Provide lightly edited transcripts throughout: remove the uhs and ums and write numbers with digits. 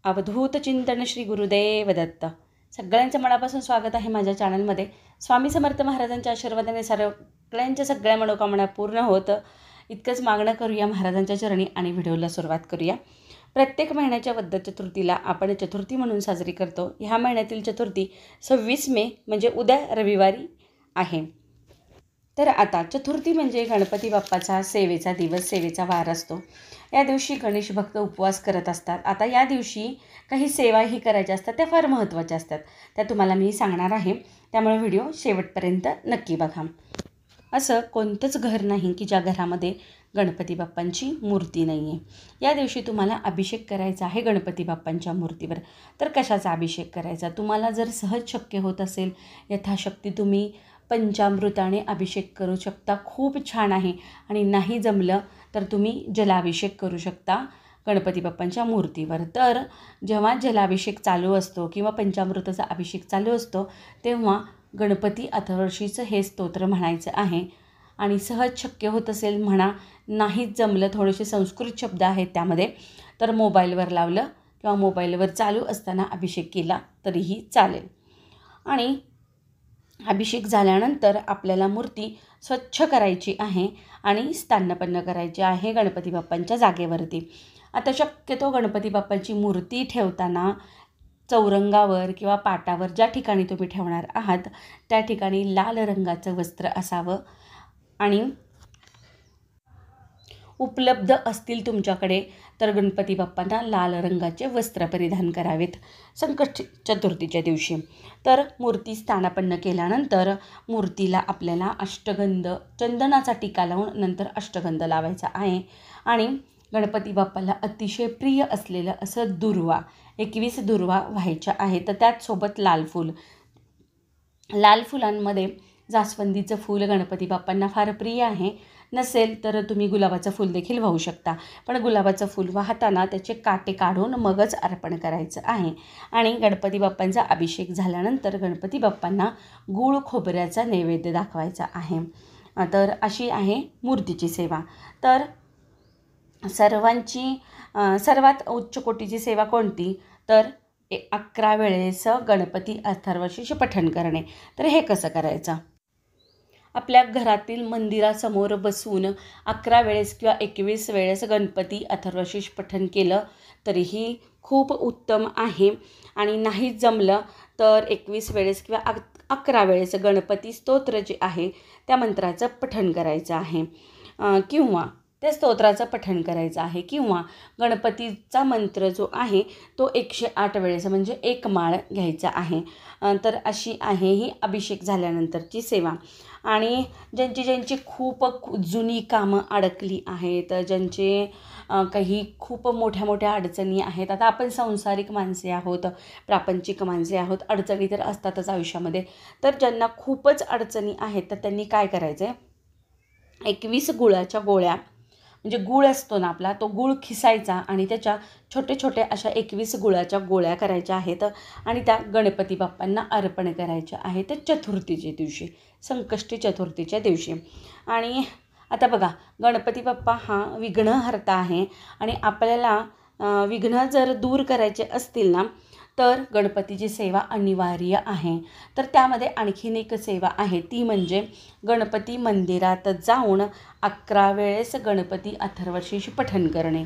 अवधूत चिंतन श्री गुरुदेव दत्त. सगळ्यांचं मनापासून स्वागत आहे माझ्या चॅनलमध्ये. स्वामी समर्थ महाराजांच्या आशीर्वादाने सगळ्या मनोकामना पूर्ण होतं इतकंच मागणं करूया महाराजांच्या चरणी आणि व्हिडिओला सुरुवात करूया. प्रत्येक महिन्याच्या वद्द चतुर्थीला आपण चतुर्थी म्हणून साजरी करतो. ह्या महिन्यातील चतुर्थी 26 मे म्हणजे उद्या रविवारी आहे. तर आता चतुर्थी म्हणजे गणपती बाप्पाचा सेवेचा दिवस, सेवेचा वार असतो. या दिवशी गणेश भक्त उपवास करत असतात. आता या दिवशी काही सेवाही करायच्या असतात, त्या फार महत्त्वाच्या असतात. त्या तुम्हाला मी सांगणार आहे, त्यामुळे व्हिडिओ शेवटपर्यंत नक्की बघा. असं कोणतंच घर नाही की ज्या घरामध्ये गणपती बाप्पांची मूर्ती नाही आहे. या दिवशी तुम्हाला अभिषेक करायचा आहे गणपती बाप्पांच्या मूर्तीवर. तर कशाचा अभिषेक करायचा? तुम्हाला जर सहज शक्य होत असेल, यथाशक्ती तुम्ही पंचामृताने अभिषेक करू शकता, खूप छान आहे. आणि नाही जमलं तर तुम्ही जलाभिषेक करू शकता गणपती बाप्पांच्या मूर्तीवर. तर जेव्हा जलाभिषेक चालू असतो किंवा पंचामृताचा अभिषेक चालू असतो तेव्हा गणपती अथर्वशीचं हे स्तोत्र म्हणायचं आहे. आणि सहज शक्य होत असेल म्हणा, नाहीच जमलं, थोडेसे संस्कृत शब्द आहेत त्यामध्ये, तर मोबाईलवर लावलं किंवा मोबाईलवर चालू असताना अभिषेक केला तरीही चालेल. आणि अभिषेक झाल्यानंतर आपल्याला मूर्ती स्वच्छ करायची आहे आणि स्थानापन्न करायची आहे गणपती बाप्पांच्या जागेवरती. आता शक्यतो गणपती बाप्पांची मूर्ती ठेवताना चौरंगावर किंवा पाटावर ज्या ठिकाणी तुम्ही ठेवणार आहात त्या ठिकाणी लाल रंगाचं वस्त्र असावं. आणि उपलब्ध असतील तुमच्याकडे तर गणपती बाप्पांना लाल रंगाचे वस्त्र परिधान करावेत संकष्टी चतुर्थीच्या दिवशी. तर मूर्ती स्थानापन्न केल्यानंतर मूर्तीला आपल्याला अष्टगंध, चंदनाचा टिका लावून नंतर अष्टगंध लावायचा आहे. आणि गणपती बाप्पाला अतिशय प्रिय असलेलं असं दुर्वा, 21 दुर्वा व्हायच्या आहे. तर त्याचसोबत लाल फूल, लाल फुलांमध्ये जास्वंदीचं फूल गणपती बाप्पांना फार प्रिय आहे. नसेल तर तुम्ही गुलाबाचं फूल देखील वाहू शकता, पण गुलाबाचं फूल वाहताना त्याचे काटे काढून मगच अर्पण करायचं आहे. आणि गणपती बाप्पांचा अभिषेक झाल्यानंतर गणपती बाप्पांना गूळ खोबऱ्याचा नैवेद्य दाखवायचा आहे. तर अशी आहे मूर्तीची सेवा. तर सर्वात उच्च कोटीची सेवा कोणती? तर 11 वेळेस गणपती अथर्वशीष पठण करणे. तर हे कसं करायचं? आपल्या घरातील मंदिरासमोर बसून 11 वेळेस किंवा 21 वेळेस गणपती अथर्वशीष पठण केलं तरीही खूप उत्तम आहे. आणि नाही जमलं तर 21 वेळेस किंवा 11 वेळेस गणपती स्तोत्र जे आहे त्या मंत्राचं पठण करायचं आहे, किंवा त्या स्तोत्राचं पठण करायचं आहे, किंवा गणपतीचा मंत्र जो आहे तो 108 वेळेस म्हणजे 1 माळ घ्यायचा आहे. तर अशी आहे ही अभिषेक झाल्यानंतरची सेवा. आणि ज्यांची खूप जुनी कामं अडकली आहेत, ज्यांचे काही खूप मोठ्या अडचणी आहेत. आता आपण सांसारिक माणसे आहोत, प्रापंचिक माणसे आहोत, अडचणी तर असतातच आयुष्यामध्ये. तर ज्यांना खूपच अडचणी आहेत तर त्यांनी काय करायचं आहे, 21 गुळाच्या गोळ्या, म्हणजे गूळ असतो ना आपला, तो गूळ खिसायचा आणि त्याच्या छोटे अशा 21 गुळाच्या गोळ्या करायच्या आहेत आणि त्या गणपती बाप्पांना अर्पण करायच्या आहेत चतुर्थीच्या दिवशी, संकष्टी चतुर्थीच्या दिवशी. आणि आता बघा, गणपती बाप्पा हा विघ्नहर्ता आहे आणि आपल्याला विघ्न जर दूर करायचे असतील ना तर गणपतीची सेवा अनिवार्य आहे. तर त्यामध्ये आणखीन एक सेवा आहे, ती म्हणजे गणपती मंदिरात जाऊन 11 वेळेस गणपती अथर्वशीष पठण करणे.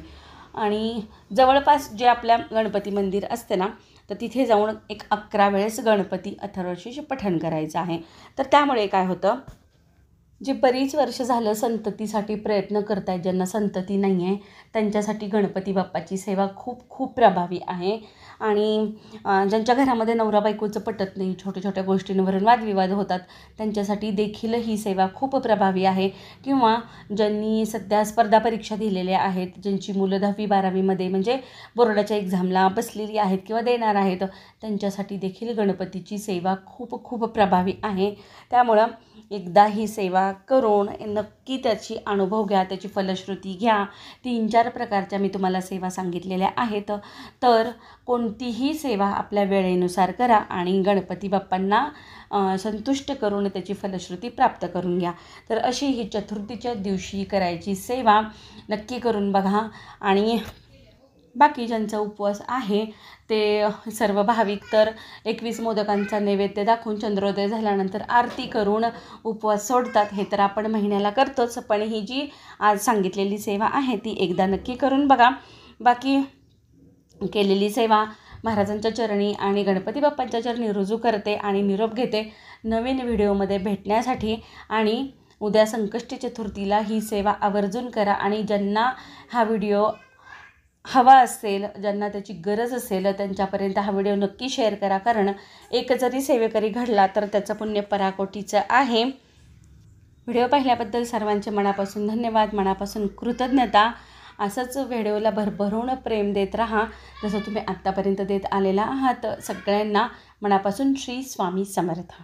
आणि जवळपास जे आपल्या गणपती मंदिर असते ना तर तिथे जाऊन 11 वेळेस गणपती अथर्वशीष पठण करायचं आहे. तर त्यामुळे काय होतं, जे बरीच वर्ष झालं संततीसाठी प्रयत्न करत आहेत, ज्यांना संतती नाही आहे त्यांच्यासाठी गणपती बाप्पाची सेवा खूप प्रभावी आहे. आणि ज्यांच्या घरामध्ये नवरा बायकोचं पटत नाही, छोट्या गोष्टींवरून वादविवाद होतात, त्यांच्यासाठी देखील ही सेवा खूप प्रभावी आहे. किंवा ज्यांनी सध्या स्पर्धा परीक्षा दिलेल्या आहेत, ज्यांची मुलं 10वी 12वीमध्ये म्हणजे बोर्डाच्या एक्झामला बसलेली आहेत किंवा देणार आहेत, त्यांच्यासाठी देखील गणपतीची सेवा खूप प्रभावी आहे. त्यामुळं एकदा ही सेवा करून नक्की त्याची अनुभव घ्या, त्याची फलश्रुती घ्या. 3-4 प्रकारच्या मी तुम्हाला सेवा सांगितलेल्या आहेत. तर कोणतीही सेवा आपल्या वेळेनुसार करा आणि गणपती बाप्पांना संतुष्ट करून त्याची फलश्रुती प्राप्त करून घ्या. तर अशी ही चतुर्थीच्या दिवशी करायची सेवा नक्की करून बघा. आणि बाकी ज्यांचा उपवास आहे ते सर्व भाविक तर 21 मोदकांचा नैवेद्य दाखवून चंद्रोदय झाल्यानंतर आरती करून उपवास सोडतात. हे तर आपण महिन्याला करतोच, पण ही जी आज सांगितलेली सेवा आहे ती एकदा नक्की करून बघा. बाकी केलेली सेवा महाराजांच्या चरणी आणि गणपती बाप्पांच्या चरणी रुजू करते आणि निरोप घेते. नवीन व्हिडिओमध्ये भेटण्यासाठी आणि उद्या संकष्टी चतुर्थीला ही सेवा आवर्जून करा आणि ज्यांना हा व्हिडिओ हवा असेल, ज्यांना त्याची गरज असेल त्यांच्यापर्यंत हा व्हिडिओ नक्की शेअर करा, कारण एक जरी सेवेकरी घडला तर त्याचं पुण्य पराकोटीचं आहे. व्हिडिओ पाहिल्याबद्दल सर्वांचे मनापासून धन्यवाद, मनापासून कृतज्ञता. असंच व्हिडिओला भरभरून प्रेम देत राहा जसं तुम्ही आत्तापर्यंत देत आलेला आहात. सगळ्यांना मनापासून श्री स्वामी समर्थ.